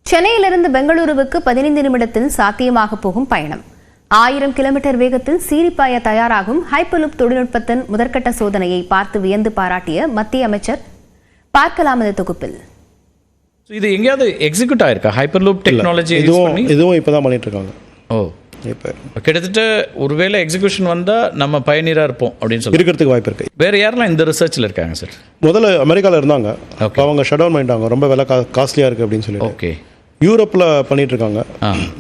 சென்னையிலிருந்து பெங்களூருவுக்கு 15 நிமிடத்தில் சாத்தியமாக போகும் பயணம். 1000 கிலோமீட்டர் வேகத்தில் சீரிப்பாய தயாராகும் ஹைப்பர்லூப் தொழில்நுட்பத்தின் முதற்கட்ட சோதனையை பார்த்து வியந்து பாராட்டிய மத்திய அமைச்சர். பார்க்கலாம் இந்த தொகுப்பில். இது எங்கேயாவது எக்ஸிக்யூட் ஆயிருக்கா ஹைப்பர்லூப் டெக்னாலஜி? இதுவும் இப்போதான் பண்ணிட்டு இருக்காங்க. இப்போ கிட்டத்தட்ட ஒருவேளை எக்ஸிக்யூஷன் வந்தால் நம்ம பயணியராக இருப்போம் அப்படின்னு சொல்லி இருக்கிறதுக்கு வாய்ப்பு இருக்குது. வேறு யாரெல்லாம் இந்த ரிசர்ச்சில் இருக்காங்க சார்? முதல்ல அமெரிக்காவில் இருந்தாங்க, அவங்க ஷட் டவுன் பண்ணிட்டாங்க, ரொம்ப விலை காஸ்ட்லியாக இருக்குது அப்படின்னு சொல்லி. ஓகே, யூரோப்பில் பண்ணிட்டு இருக்காங்க,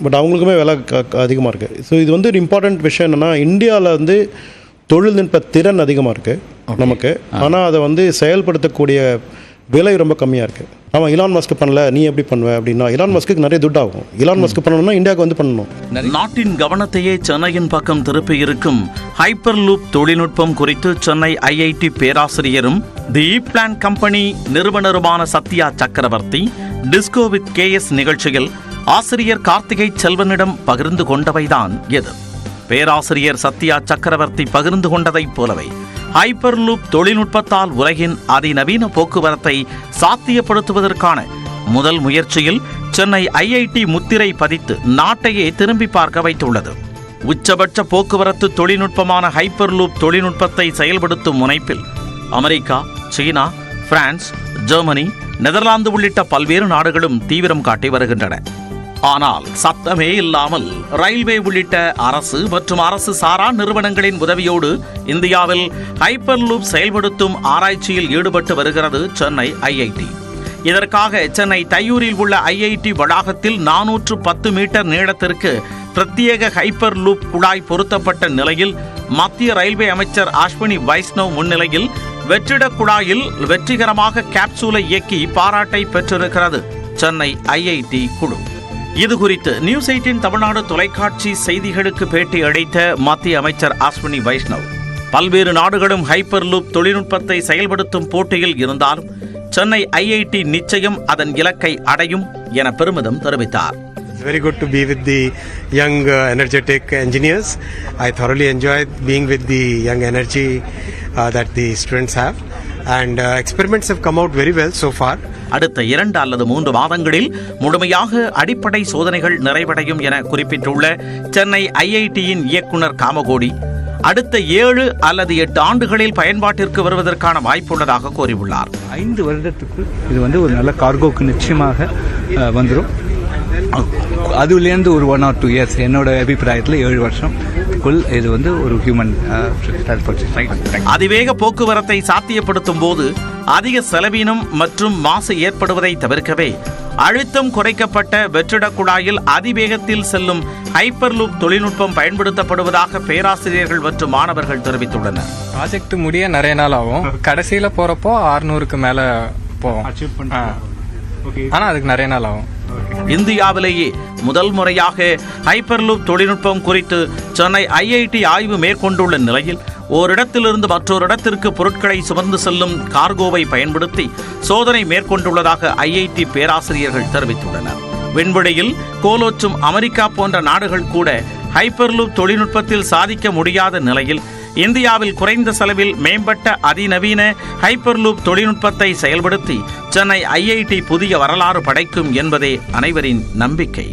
பட் அவங்களுக்குமே விலை அதிகமாக இருக்குது. ஸோ இது வந்து ஒரு இம்பார்ட்டண்ட் விஷயம் என்னென்னா, இந்தியாவில் தொழில்நுட்ப திறன் அதிகமாக இருக்குது நமக்கு, ஆனால் அதை செயல்படுத்தக்கூடிய விலை ரொம்ப கம்மியாக இருக்குது. ஆமாம், இலான் மஸ்க் பண்ணல, நீ எப்படி பண்ணுவ அப்படின்னா, இலான் மஸ்க்கு நிறைய துட்டு ஆகும். இலான் மஸ்க் பண்ணணும்னா இந்தியாவுக்கு பண்ணணும். நாட்டின் கவனத்தையே சென்னையின் பக்கம் திருப்பி இருக்கும் ஹைப்பர் லூப் தொழில்நுட்பம் குறித்து சென்னை ஐஐடி பேராசிரியரும் தி பிளான் கம்பெனி நிறுவனருமான சத்யா சக்கரவர்த்தி டிஸ்கோ வித் கேஎஸ் நிகழ்ச்சியில் ஆசிரியர் கார்த்திகை செல்வனிடம் பகிர்ந்து கொண்டவைதான் எது. பேராசிரியர் சத்யா சக்கரவர்த்தி பகிர்ந்து கொண்டதைப் போலவே ஹைப்பர் லூப் தொழில்நுட்பத்தால் உலகின் அதிநவீன போக்குவரத்தை சாத்தியப்படுத்துவதற்கான முதல் முயற்சியில் சென்னை ஐஐடி முத்திரை பதித்து நாட்டையே திரும்பி பார்க்க வைத்துள்ளது. உச்சபட்ச போக்குவரத்து தொழில்நுட்பமான ஹைப்பர் லூப் தொழில்நுட்பத்தை செயல்படுத்தும் முனைப்பில் அமெரிக்கா, சீனா, பிரான்ஸ், ஜெர்மனி, நெதர்லாந்து உள்ளிட்ட பல்வேறு நாடுகளும் தீவிரம் காட்டி வருகின்றன. ஆனால் சத்தமே இல்லாமல் ரயில்வே உள்ளிட்ட அரசு மற்றும் அரசு சாரா நிறுவனங்களின் உதவியோடு இந்தியாவில் ஹைப்பர் லூப் செயல்படுத்தும் ஆராய்ச்சியில் ஈடுபட்டு வருகிறது சென்னை ஐஐடி. இதற்காக சென்னை தையூரில் உள்ள ஐஐடி வளாகத்தில் 410 மீட்டர் நீளத்திற்கு பிரத்யேக ஹைப்பர் லூப் குழாய் பொருத்தப்பட்ட நிலையில் மத்திய ரயில்வே அமைச்சர் அஸ்வினி வைஷ்ணவ் முன்னிலையில் வெற்றிட குழாயில் வெற்றிகரமாக கேப்சூலை இயக்கி பாராட்டை பெற்றிருக்கிறது சென்னை ஐஐடி குழு. இது குறித்து நியூஸ் 18 தமிழ்நாடு தொலைக்காட்சி செய்திகளுக்கு பேட்டி அளித்த மத்திய அமைச்சர் அஸ்வினி வைஷ்ணவ், பல்வேறு நாடுகளும் ஹைப்பர் லூப் தொழில்நுட்பத்தை செயல்படுத்தும் போட்டியில் இருந்தாலும் சென்னை ஐஐடி நிச்சயம் அதன் இலக்கை அடையும் என பெருமிதம் தெரிவித்தார். It's very good to be with the young energetic engineers. I thoroughly enjoy being with the young energy that the students have. And experiments have come out very well so far. அடுத்த 2 அல்லது 3 மாதங்களில் முழுமையாக அடிப்படை சோதனைகள் நிறைவடையும் என குறிப்பிட்டுள்ள சென்னை ஐஐடியின் இயக்குனர் காமகோடி, அடுத்த 7 அல்லது 8 ஆண்டுகளில் பயன்பாட்டிற்கு வருவதற்கான வாய்ப்புள்ளதாக கூறியுள்ளார். 5 வருடத்துக்குள் இது ஒரு நல்ல கார்கோக்கு நிச்சயமாக வந்துடும். அதுலேருந்து ஒரு 1 or 2 years, என்னோட அபிப்பிராயத்தில் 7 வருஷத்துக்குள் இது ஒரு ஹியூமன். அதிவேக போக்குவரத்தை சாத்தியப்படுத்தும் போது அதிக செலவினம் மற்றும் மாசு ஏற்படுவதை தவிர்க்கவே அழுத்தம் குறைக்கப்பட்ட வெற்றிட குழாயில் அதிவேகத்தில் செல்லும் ஹைப்பர் லூப் தொழில்நுட்பம் பயன்படுத்தப்படுவதாக பேராசிரியர்கள் மற்றும் மாணவர்கள் தெரிவித்துள்ளனர். ப்ராஜெக்ட் முடிய நிறைய நாள் ஆகும். கடைசியில போறப்போ 600க்கு மேல போகும். ஆனா அதுக்கு நிறைய நாள் ஆகும். இந்தியாவிலேயே முதல் முறையாக ஹைப்பர் லூப் தொழில்நுட்பம் குறித்து சென்னை ஐஐடி ஆய்வு மேற்கொண்டுள்ள நிலையில் ஓரிடத்திலிருந்து மற்றொரு இடத்திற்கு பொருட்களை சுமந்து செல்லும் கார்கோவை பயன்படுத்தி சோதனை மேற்கொண்டுள்ளதாக ஐஐடி பேராசிரியர்கள் தெரிவித்துள்ளனர். விண்வெளியில் கோலோச்சும் அமெரிக்கா போன்ற நாடுகள் கூட ஹைப்பர் லூப் தொழில்நுட்பத்தில் சாதிக்க முடியாத நிலையில் இந்தியாவில் குறைந்த செலவில் மேம்பட்ட அதிநவீன ஹைப்பர் லூப் தொழில்நுட்பத்தை செயல்படுத்தி சென்னை ஐஐடி புதிய வரலாறு படைக்கும் என்பதே அனைவரின் நம்பிக்கை.